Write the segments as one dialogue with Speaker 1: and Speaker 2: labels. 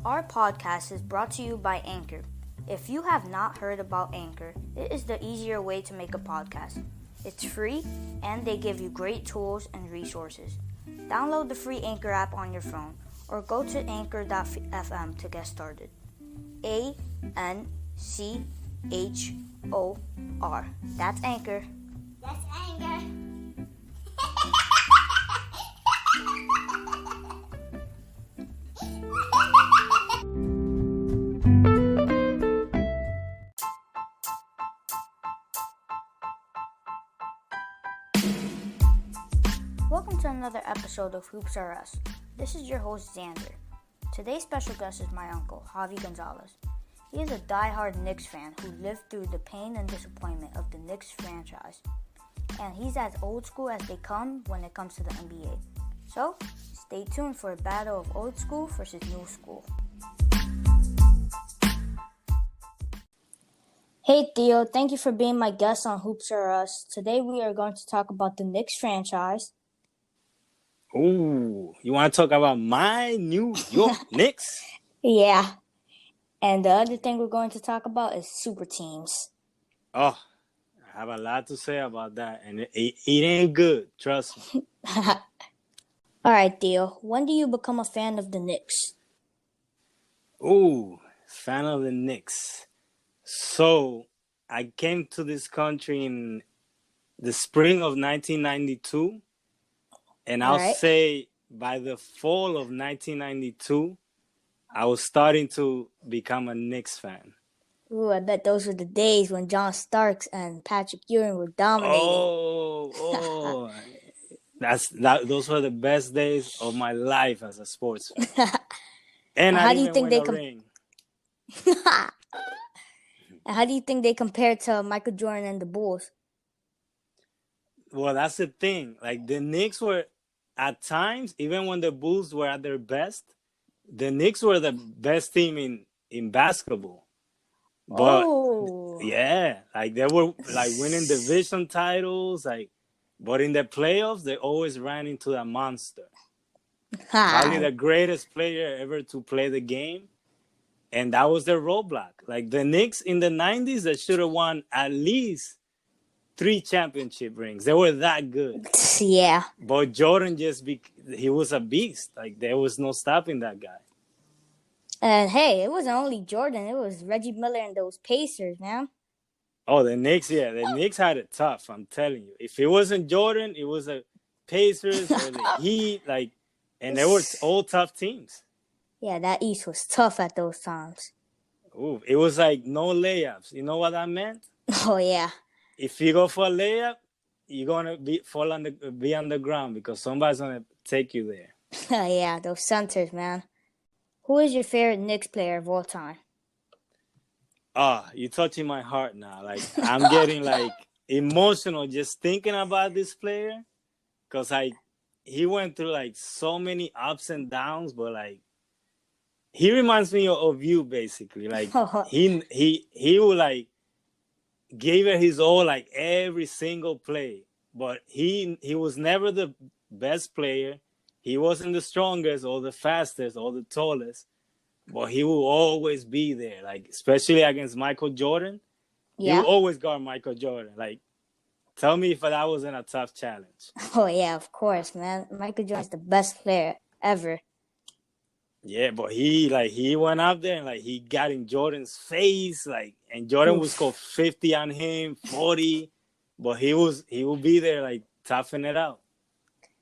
Speaker 1: Our podcast is brought to you by Anchor. If you have not heard about Anchor, it is the easier way to make a podcast. It's free and they give you great tools and resources. Download the free Anchor app on your phone or go to anchor.fm to get started. ANCHOR. That's Anchor.
Speaker 2: That's Anchor.
Speaker 1: Welcome to another episode of Hoops R Us. This is your host, Xander. Today's special guest is my uncle, Javi Gonzalez. He is a die-hard Knicks fan who lived through the pain and disappointment of the Knicks franchise. And he's as old school as they come when it comes to the NBA. So, stay tuned for a battle of old school versus new school. Hey Theo, thank you for being my guest on Hoops R Us. Today we are going to talk about the Knicks franchise.
Speaker 3: Ooh, you want to talk about my New York Knicks?
Speaker 1: Yeah. And the other thing we're going to talk about is Superteams.
Speaker 3: Oh, I have a lot to say about that, and it ain't good, trust me.
Speaker 1: All right, Theo. When do you become a fan of the Knicks?
Speaker 3: Ooh, fan of the Knicks. So, I came to this country in the spring of 1992, and I'll say by the fall of 1992, I was starting to become a Knicks fan.
Speaker 1: Ooh, I bet those were the days when John Starks and Patrick Ewing were dominating.
Speaker 3: Those were the best days of my life as a sports fan. And
Speaker 1: how
Speaker 3: I
Speaker 1: do you
Speaker 3: even
Speaker 1: think
Speaker 3: won a ring.
Speaker 1: And how do you think they compare to Michael Jordan and the Bulls?
Speaker 3: Well, that's the thing. Like, the Knicks were, at times, even when the Bulls were at their best, the Knicks were the best team in basketball. But, yeah, like, they were, like, winning division titles, like, but in the playoffs, they always ran into that monster. Probably the greatest player ever to play the game. And that was their roadblock. Like, the Knicks in the 90s, they should have won at least 3 championship rings. They were that good.
Speaker 1: Yeah.
Speaker 3: But Jordan he was a beast. Like, there was no stopping that guy.
Speaker 1: And hey, it wasn't only Jordan. It was Reggie Miller and those Pacers, man.
Speaker 3: Oh, the Knicks, yeah. The Knicks had it tough, I'm telling you. If it wasn't Jordan, it was the Pacers or the Heat. Like, and they were all tough teams.
Speaker 1: Yeah, that East was tough at those times.
Speaker 3: Ooh, it was like no layups. You know what that meant?
Speaker 1: Oh, yeah.
Speaker 3: If you go for a layup, you're going to be on the ground because somebody's going to take you there.
Speaker 1: Yeah, those centers, man. Who is your favorite Knicks player of all time?
Speaker 3: Oh, you're touching my heart now. Like, I'm getting, like, emotional just thinking about this player because, like, he went through, like, so many ups and downs, but, like, he reminds me of you, basically. Like, he would, like, gave it his all, like, every single play. But he was never the best player. He wasn't the strongest or the fastest or the tallest. But he will always be there, like, especially against Michael Jordan. Yeah. He will always guard Michael Jordan. Like, tell me if that wasn't a tough challenge.
Speaker 1: Oh, yeah, of course, man. Michael Jordan's the best player ever.
Speaker 3: Yeah, but he went out there and, like, he got in Jordan's face, like, and Jordan would score 50 on him, 40, but he would be there, like, toughing it out.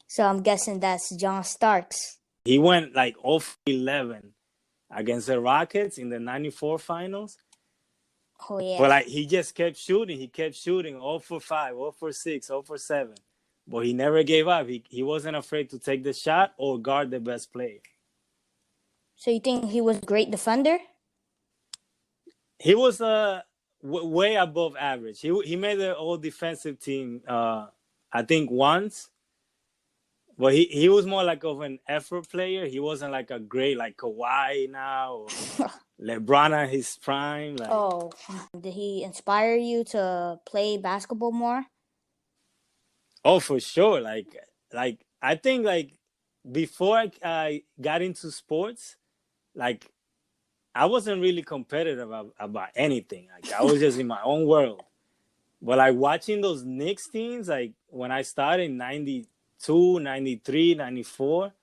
Speaker 1: So I'm guessing that's John Starks.
Speaker 3: He went, like, 0-11 against the Rockets in the 94 finals.
Speaker 1: Oh, yeah.
Speaker 3: But, like, he just kept shooting. He kept shooting 0-5, 0-6, 0-7. But he never gave up. He wasn't afraid to take the shot or guard the best player.
Speaker 1: So you think he was a great defender?
Speaker 3: He was way above average. He made the all-defensive team, I think, once. But he was more like of an effort player. He wasn't like a great, like, Kawhi now or LeBron at his prime. Like.
Speaker 1: Oh, did he inspire you to play basketball more?
Speaker 3: Oh, for sure. Like I think, like, before I got into sports, like, I wasn't really competitive about anything. Like I was just in my own world. But like watching those Knicks teams, like when I started in 92, 93, 94,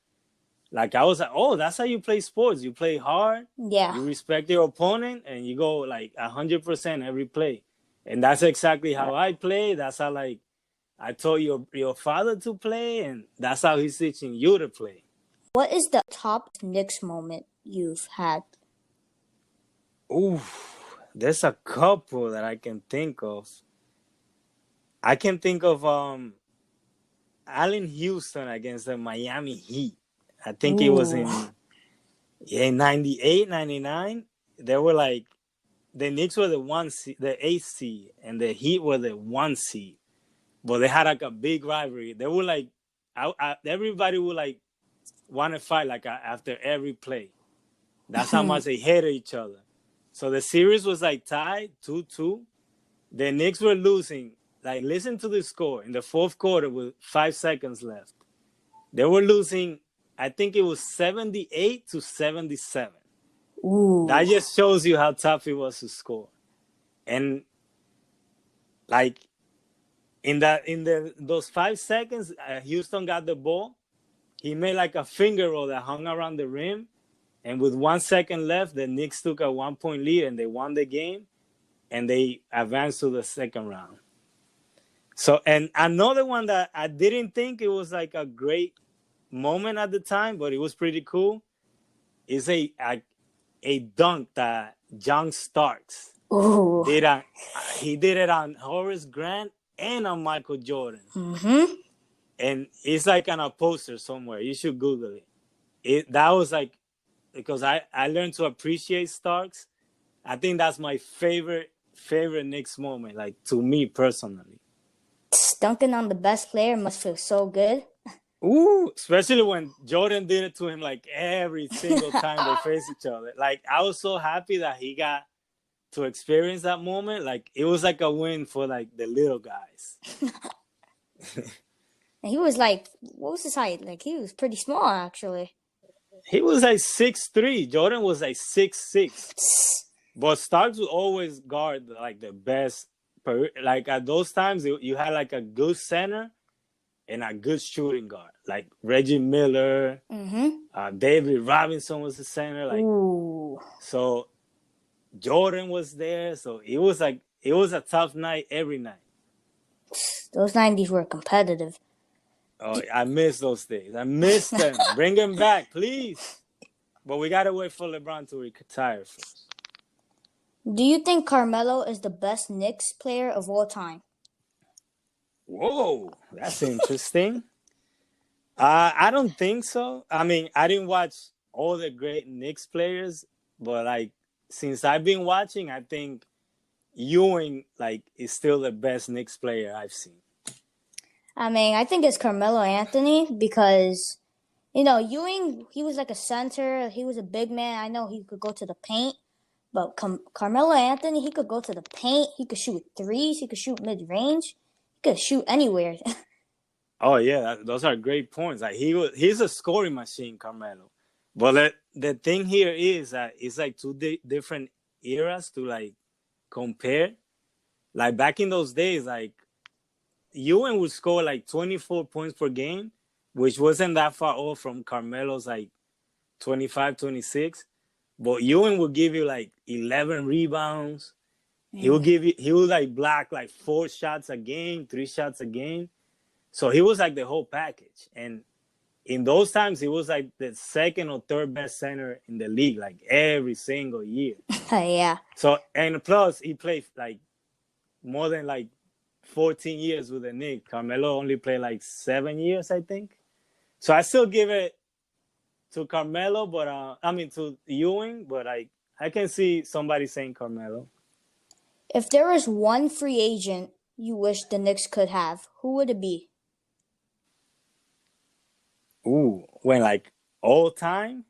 Speaker 3: like I was like, oh, that's how you play sports. You play hard,
Speaker 1: Yeah.
Speaker 3: you respect your opponent, and you go like 100% every play. And that's exactly how I play. That's how like I taught your father to play, and that's how he's teaching you to play.
Speaker 1: What is the top Knicks moment you've had?
Speaker 3: Ooh, there's a couple that I can think of. I can think of Allen Houston against the Miami Heat. I think it was in 98, 99. They were like, the Knicks were the 1 seed, the 8th seed, and the Heat were the 1 seed. But they had like a big rivalry. They were like, everybody would like want to fight like after every play. That's how much they hated each other. So the series was like tied 2-2. The Knicks were losing. Like, listen to the score in the fourth quarter with 5 seconds left. They were losing, I think it was 78-77.
Speaker 1: Ooh.
Speaker 3: That just shows you how tough it was to score. And like in those 5 seconds, Houston got the ball. He made like a finger roll that hung around the rim. And with 1 second left, the Knicks took a 1-point lead and they won the game. And they advanced to the second round. So, and another one that I didn't think it was like a great moment at the time, but it was pretty cool, is a dunk that John Starks did on. He did it on Horace Grant and on Michael Jordan.
Speaker 1: Mm-hmm.
Speaker 3: And it's like on a poster somewhere. You should Google it. That was like, because I learned to appreciate Starks. I think that's my favorite Knicks moment, like to me personally.
Speaker 1: Dunking on the best player must feel so good.
Speaker 3: Ooh, especially when Jordan did it to him like every single time they faced each other. Like, I was so happy that he got to experience that moment. Like, it was like a win for like the little guys.
Speaker 1: And he was like, what was his height? Like, he was pretty small, actually.
Speaker 3: He was like 6'3". Jordan was like 6'6". But Starks would always guard like the best. Like at those times, you had like a good center and a good shooting guard. Like Reggie Miller, David Robinson was the center. Like, so Jordan was there. So it was a tough night every night.
Speaker 1: Those 90s were competitive.
Speaker 3: Oh, I miss those days. I miss them. Bring them back, please. But we gotta wait for LeBron to retire first.
Speaker 1: Do you think Carmelo is the best Knicks player of all time?
Speaker 3: Whoa, that's interesting. I don't think so. I mean, I didn't watch all the great Knicks players, but like since I've been watching, I think Ewing like is still the best Knicks player I've seen.
Speaker 1: I mean, I think it's Carmelo Anthony because, you know, Ewing, he was like a center. He was a big man. I know he could go to the paint. But Carmelo Anthony, he could go to the paint. He could shoot threes. He could shoot mid-range. He could shoot anywhere.
Speaker 3: Oh, yeah. Those are great points. Like he's a scoring machine, Carmelo. But the thing here is that it's like two different eras to like compare. Like back in those days, like Ewing would score like 24 points per game, which wasn't that far off from Carmelo's like 25, 26. But Ewing will give you like 11 rebounds. He will like block like 4 shots a game, 3 shots a game. So he was like the whole package. And in those times, he was like the second or third best center in the league, like every single year.
Speaker 1: Yeah.
Speaker 3: So, and plus he played like more than like 14 years with the Knicks. Carmelo only played like 7 years, I think. So I still give it to Carmelo, but to Ewing, but I can see somebody saying Carmelo.
Speaker 1: If there was one free agent you wish the Knicks could have, who would it be?
Speaker 3: Ooh, when like all time?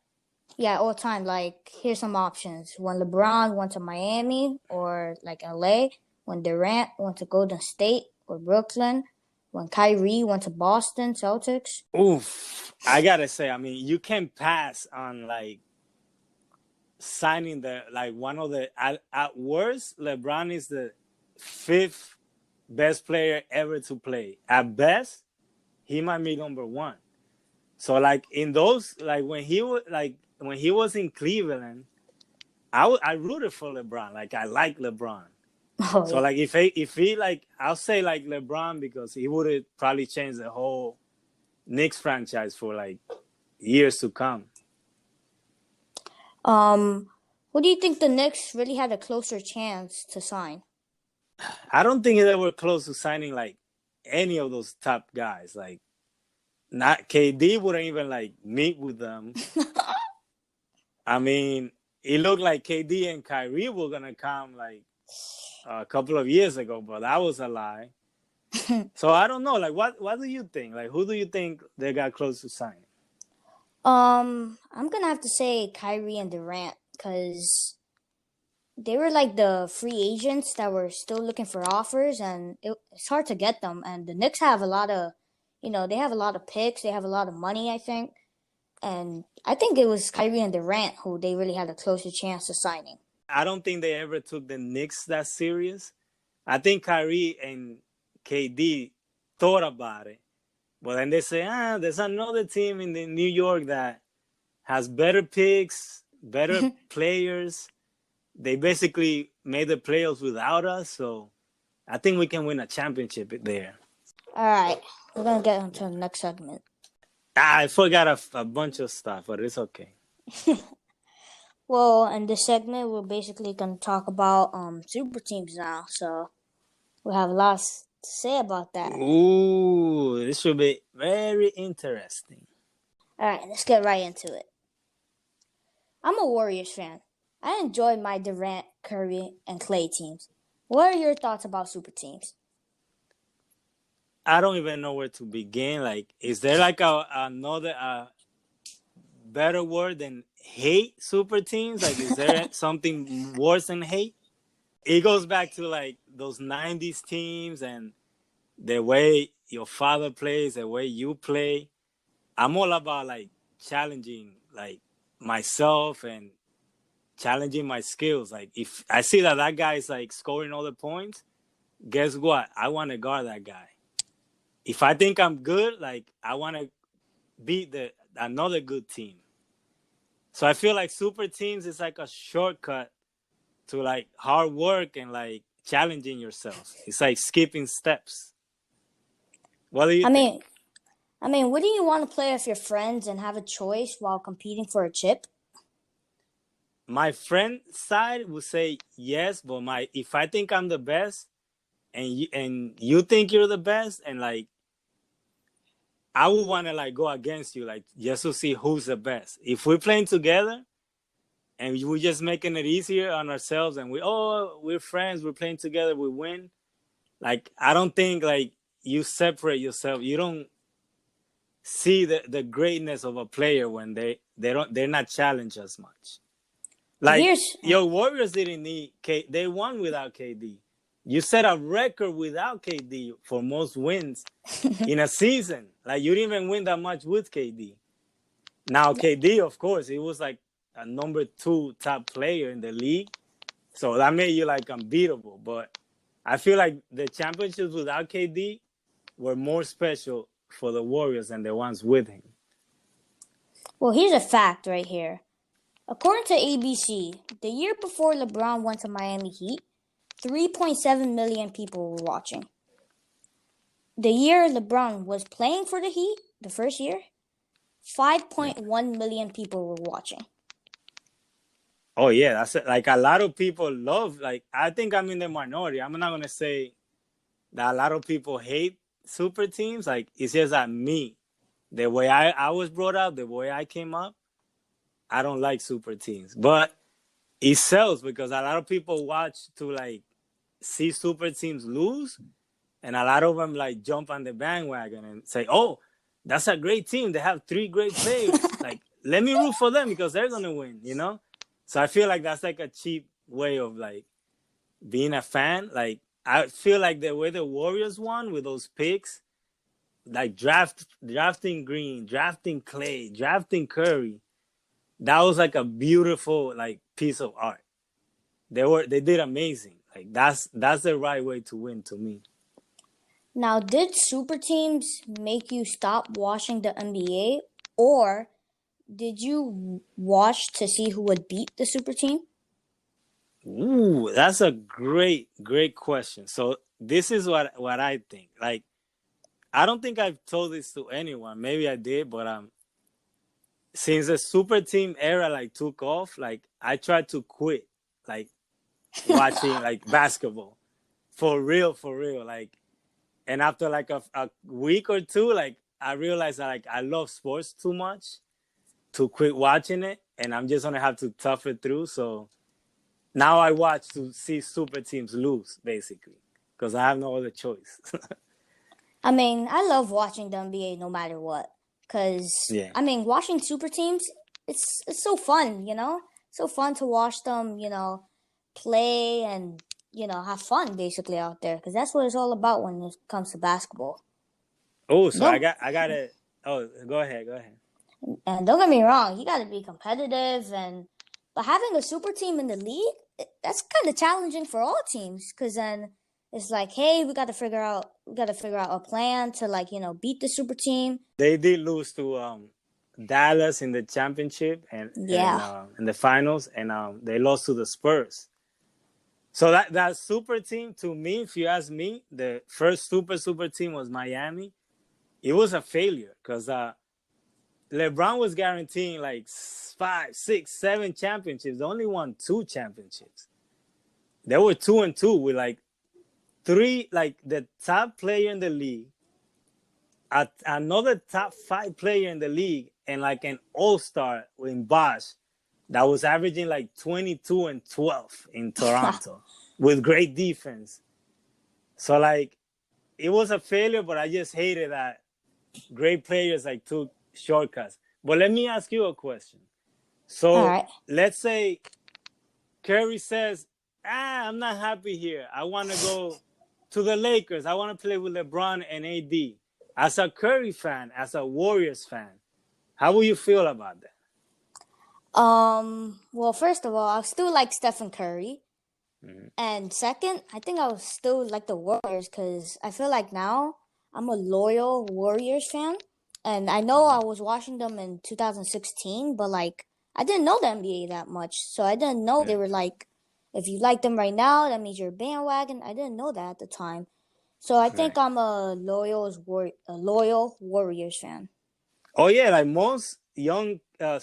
Speaker 1: Yeah, all time. Like, here's some options. When LeBron went to Miami or like LA, when Durant went to Golden State or Brooklyn, when Kyrie went to Boston Celtics.
Speaker 3: Oof. I gotta say, I mean, you can pass on like signing the like one of the at worst, LeBron is the fifth best player ever to play. At best, he might be number one. So like in those, like when he was in Cleveland, I rooted for LeBron. Like I like LeBron.
Speaker 1: Oh,
Speaker 3: So
Speaker 1: yeah.
Speaker 3: like if he like, I'll say like LeBron because he would have probably changed the whole Knicks franchise for like years to come.
Speaker 1: Who do you think the Knicks really had a closer chance to sign?
Speaker 3: I don't think they were close to signing like any of those top guys. Like not KD wouldn't even like meet with them. I mean, it looked like KD and Kyrie were gonna come like a couple of years ago, but that was a lie. So I don't know. Like, what do you think? Like, who do you think they got close to signing?
Speaker 1: I'm gonna have to say Kyrie and Durant because they were like the free agents that were still looking for offers, and it's hard to get them. And the Knicks have a lot of, they have a lot of picks, they have a lot of money, I think. And I think it was Kyrie and Durant who they really had a closer chance to signing.
Speaker 3: I don't think they ever took the Knicks that serious. I think Kyrie and KD thought about it, but then they say, there's another team in New York that has better picks, better players. They basically made the playoffs without us, so I think we can win a championship there.
Speaker 1: All right, we're gonna get into the next segment.
Speaker 3: I forgot a bunch of stuff, but it's okay.
Speaker 1: Well, in this segment, we're basically gonna talk about super teams now, so we have a lot to say about that.
Speaker 3: Ooh, this should be very interesting.
Speaker 1: All right, let's get right into it. I'm a Warriors fan. I enjoy my Durant, Curry, and Clay teams. What are your thoughts about super teams?
Speaker 3: I don't even know where to begin. Like, is there like another better word than hate super teams? Like, is there something worse than hate? It goes back to like those 90s teams and the way your father plays, the way you play. I'm all about like challenging like myself and challenging my skills. Like if I see that guy is like scoring all the points, guess what? I want to guard that guy. If I think I'm good, like I want to beat another good team. So I feel like super teams is like a shortcut to like hard work and like challenging yourself. It's like skipping steps. What do you think?
Speaker 1: I mean, wouldn't you want to play with your friends and have a choice while competing for a chip?
Speaker 3: My friend side would say yes, but if I think I'm the best and you think you're the best, and like I would want to like go against you, like just to see who's the best. If we're playing together and we're just making it easier on ourselves and we're friends, we're playing together, we win. Like I don't think like you separate yourself. You don't see the greatness of a player when they're not challenged as much. Like your Warriors didn't need they won without KD. You set a record without KD for most wins in a season. Like you didn't even win that much with KD. Now KD, of course, he was like a number 2 top player in the league, so that made you like unbeatable. But I feel like the championships without KD were more special for the Warriors than the ones with him.
Speaker 1: Well, here's a fact right here. According to ABC, the year before LeBron went to Miami Heat, 3.7 million people were watching. The year LeBron was playing for the Heat, the first year, 5.1 million people were watching.
Speaker 3: Oh, yeah. That's it. Like a lot of people love, like, I think I'm in the minority. I'm not going to say that a lot of people hate super teams. Like, it's just that me, the way I was brought up, the way I came up, I don't like super teams. But it sells because a lot of people watch to, like, see super teams lose. And a lot of them, like, jump on the bandwagon and say, oh, that's a great team. They have 3 great players. Like, let me root for them because they're going to win, you know? So I feel like that's, like, a cheap way of, like, being a fan. Like, I feel like the way the Warriors won with those picks, like drafting Green, drafting Clay, drafting Curry, that was like a beautiful like piece of art. They did amazing. Like that's the right way to win to me.
Speaker 1: Now, did super teams make you stop watching the NBA, or did you watch to see who would beat the super team?
Speaker 3: Ooh, that's a great question. So this is what I think. Like, I don't think I've told this to anyone. Maybe I did, but since the super team era like took off, like I tried to quit like watching like basketball for real, for real. Like, and after like a week or two, like I realized that like I love sports too much to quit watching it, and I'm just gonna have to tough it through. So now I watch to see super teams lose, basically, because I have no other choice.
Speaker 1: I mean, I love watching the NBA no matter what. Cause
Speaker 3: Yeah.
Speaker 1: I mean, watching super teams, it's so fun, so fun to watch them, play and have fun basically out there. Cause that's what it's all about when it comes to basketball.
Speaker 3: Oh, so
Speaker 1: Don't
Speaker 3: I got to. Oh, go ahead.
Speaker 1: and don't get me wrong, you got to be competitive but having a super team in the league, that's kind of challenging for all teams. Cause then it's like, hey, we got to figure out a plan to like beat the super team.
Speaker 3: They did lose to Dallas in the championship and
Speaker 1: Yeah.
Speaker 3: in the finals, and they lost to the Spurs. So that super team, to me, if you ask me, the first super team was Miami. It was a failure because LeBron was guaranteeing like 5, 6, 7 championships. They only won 2 championships. They were 2-2 with like 3, like the top player in the league, another top 5 player in the league, and like an all-star in Bosh that was averaging like 22 and 12 in Toronto with great defense. So like it was a failure, but I just hated that great players like took shortcuts. But let me ask you a question. So
Speaker 1: All right.
Speaker 3: let's say Curry says, I'm not happy here. I want to go to the Lakers. I want to play with LeBron and AD. As a Curry fan, as a Warriors fan, how will you feel about that?
Speaker 1: Well, first of all, I still like Stephen Curry.
Speaker 3: Mm-hmm.
Speaker 1: And second, I think I would still like the Warriors because I feel like now I'm a loyal Warriors fan. And I know I was watching them in 2016, but like I didn't know the NBA that much. So I didn't know they were like, if you like them right now, that means you're a bandwagon. I didn't know that at the time. So I think I'm a loyal Warriors fan.
Speaker 3: Oh yeah, like most young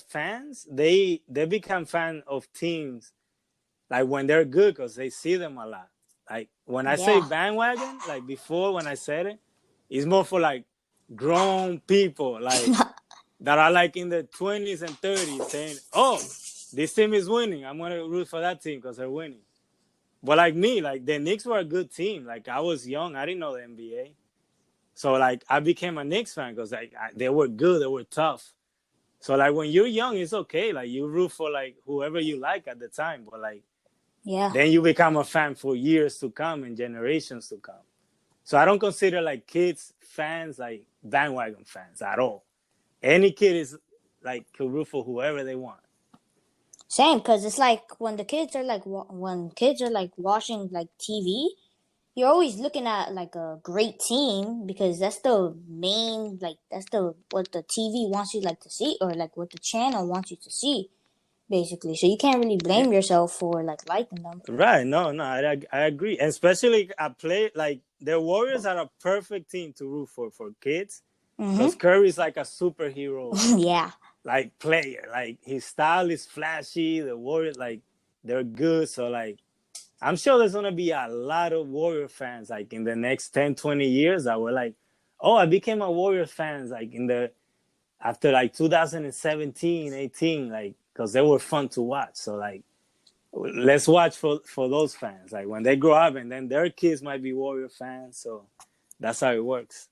Speaker 3: fans, they become fan of teams like when they're good because they see them a lot. Like when I say bandwagon, like before when I said it, it's more for like grown people like that are like in their 20s and 30s saying, "Oh, this team is winning. I'm gonna root for that team because they're winning." But like me, like the Knicks were a good team. Like I was young, I didn't know the NBA. So like I became a Knicks fan because like they were good, they were tough. So like when you're young, it's okay. Like you root for like whoever you like at the time, but like then you become a fan for years to come and generations to come. So I don't consider like kids fans like bandwagon fans at all. Any kid is like could root for whoever they want.
Speaker 1: Same, because it's like when kids are like watching like TV, you're always looking at like a great team because that's the main what the TV wants you like to see or like what the channel wants you to see, basically. So you can't really blame yourself for like liking them.
Speaker 3: Right? No, I agree. And especially I play like the Warriors are a perfect team to root for kids because Curry's like a superhero. Like player, like his style is flashy. The Warriors, like they're good. So like, I'm sure there's gonna be a lot of Warrior fans like in the next 10, 20 years that were like, oh, I became a Warrior fans like after like 2017, 18, like because they were fun to watch. So like, let's watch for those fans. Like when they grow up and then their kids might be Warrior fans. So that's how it works.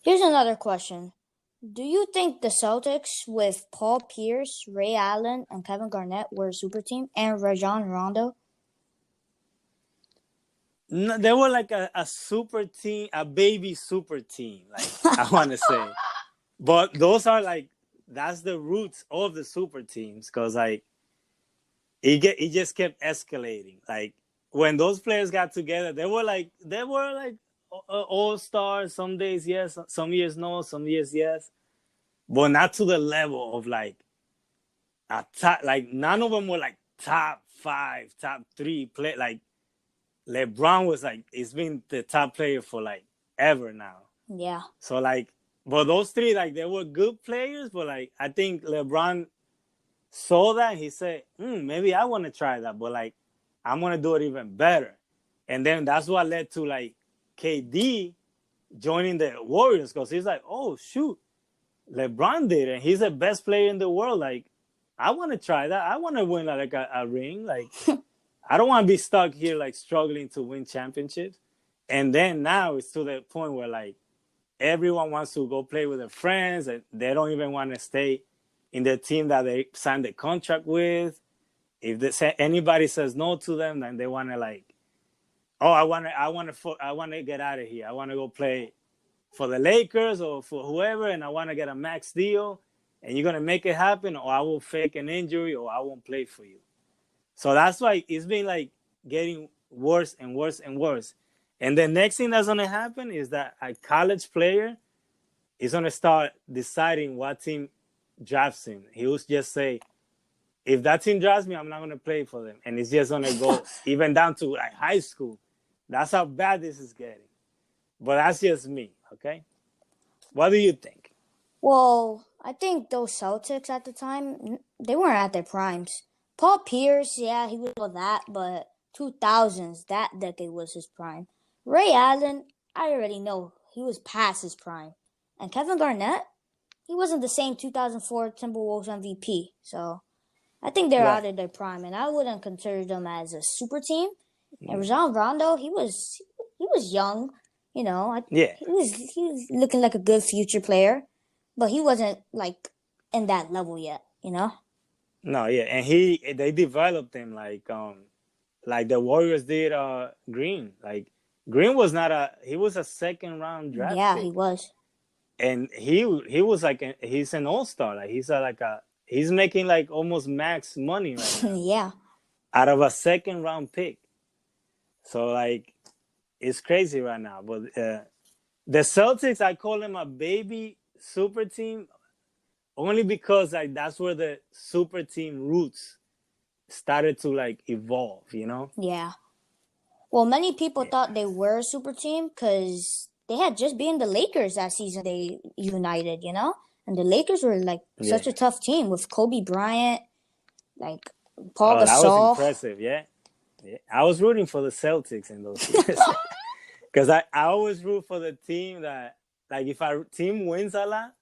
Speaker 1: Here's another question. Do you think the Celtics with Paul Pierce, Ray Allen, and Kevin Garnett were a super team, and Rajon Rondo?
Speaker 3: No, they were like a super team, a baby super team, like I want to say. But those are like that's the roots of the super teams, because like it just kept escalating. Like when those players got together, they were like all stars. Some days yes, some years no, some years yes, but not to the level of like a top. Like none of them were like top 5, top 3 play. Like LeBron was like, he's been the top player for like ever now.
Speaker 1: Yeah.
Speaker 3: So like, but those 3, like they were good players, but like I think LeBron saw that, he said, maybe I want to try that, but like I'm gonna do it even better. And then that's what led to like KD joining the Warriors, because he's like, oh shoot, LeBron did it, and he's the best player in the world. Like I want to try that. I want to win like a ring. Like I don't want to be stuck here like struggling to win championships. And then now it's to the point where like everyone wants to go play with their friends, and they don't even want to stay in the team that they signed the contract with. If anybody says no to them, then they want to like, oh, I want to get out of here. I want to go play for the Lakers or for whoever, and I want to get a max deal. And you're gonna make it happen, or I will fake an injury, or I won't play for you. So that's why it's been like getting worse and worse and worse. And the next thing that's gonna happen is that a college player is gonna start deciding what team drafts him. He will just say, if that team drafts me, I'm not gonna play for them. And it's just gonna go even down to like high school. That's how bad this is getting. But that's just me, okay? What do you think?
Speaker 1: Well, I think those Celtics at the time, they weren't at their primes. Paul Pierce, yeah, he was all that, but 2000s, that decade was his prime. Ray Allen, I already know he was past his prime. And Kevin Garnett, he wasn't the same 2004 Timberwolves MVP. So I think they're out of their prime, and I wouldn't consider them as a super team. And Rajon Rondo, he was young, you know.
Speaker 3: Yeah.
Speaker 1: He was looking like a good future player, but he wasn't like in that level yet, you know.
Speaker 3: No, yeah, and they developed him like the Warriors did Green. Like Green was he was a second round draft pick.
Speaker 1: He was.
Speaker 3: And he was like he's an all-star. Like he's making like almost max money right now.
Speaker 1: Yeah.
Speaker 3: Out of a second round pick. So like it's crazy right now. But the Celtics, I call them a baby super team only because like that's where the super team roots started to like evolve, you know?
Speaker 1: Yeah. Well, many people thought they were a super team because they had just been the Lakers that season. They united, you know? And the Lakers were like such a tough team with Kobe Bryant, like Paul Gasol.
Speaker 3: That was impressive, yeah. I was rooting for the Celtics in those years. Because I always root for the team that, like, if our team wins a lot,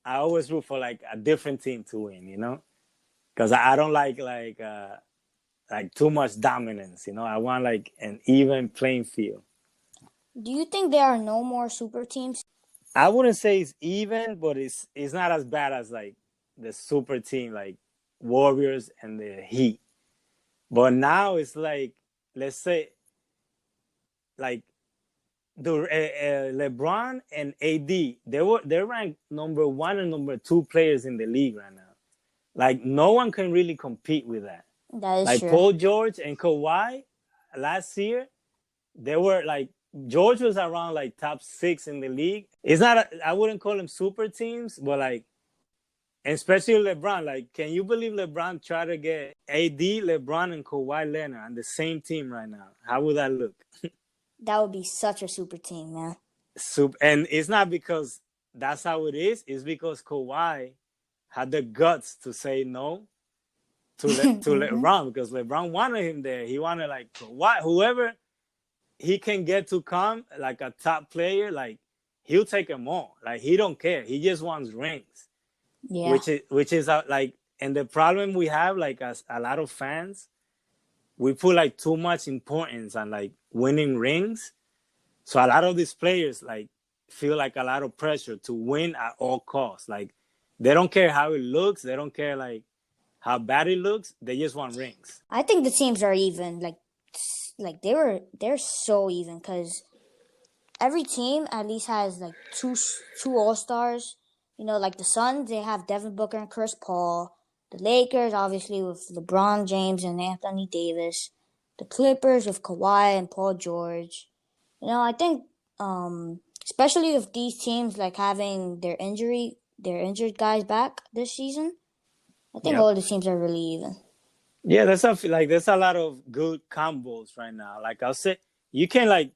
Speaker 3: I always root for, like, a different team to win, you know? Because I don't like too much dominance, you know? I want, like, an even playing field.
Speaker 1: Do you think there are no more super teams?
Speaker 3: I wouldn't say it's even, but it's not as bad as, like, the super team, like, Warriors and the Heat. But now it's like, let's say, like, the LeBron and AD, they're ranked number 1 and number 2 players in the league right now. Like no one can really compete with that.
Speaker 1: That is
Speaker 3: like
Speaker 1: true.
Speaker 3: Paul George and Kawhi last year, they were like George was around like top 6 in the league. It's not I wouldn't call them super teams, but like, and especially LeBron. Like, can you believe LeBron tried to get AD, LeBron, and Kawhi Leonard on the same team right now? How would that look?
Speaker 1: That would be such a super team, man.
Speaker 3: And it's not because that's how it is. It's because Kawhi had the guts to say no to LeBron, because LeBron wanted him there. He wanted like Kawhi, whoever he can get to come like a top player, like he'll take them all. Like he don't care. He just wants rings.
Speaker 1: Yeah.
Speaker 3: Which is like, and the problem we have, like as a lot of fans, we put like too much importance on like winning rings. So a lot of these players like feel like a lot of pressure to win at all costs. Like they don't care how it looks. They don't care like how bad it looks. They just want rings.
Speaker 1: I think the teams are even. Like they're so even because every team at least has like two all-stars, Like the Suns, they have Devin Booker and Chris Paul. The Lakers, obviously, with LeBron James and Anthony Davis. The Clippers with Kawhi and Paul George. I think, especially with these teams like having their injured guys back this season, I think all the teams are really even.
Speaker 3: Yeah, there's a lot of good combos right now. Like I'll say, you can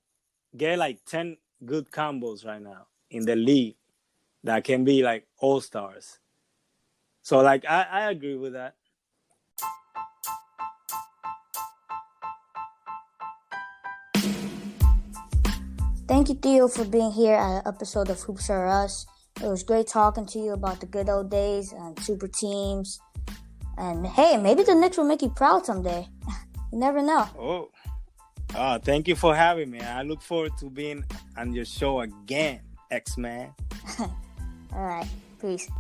Speaker 3: get 10 good combos right now in the league that can be all-stars. So I agree with that.
Speaker 1: Thank you, Theo, for being here at an episode of Hoops R Us. It was great talking to you about the good old days and super teams. And hey, maybe the Knicks will make you proud someday. You never know.
Speaker 3: Thank you for having me. I look forward to being on your show again, X-Man.
Speaker 1: All right. Peace.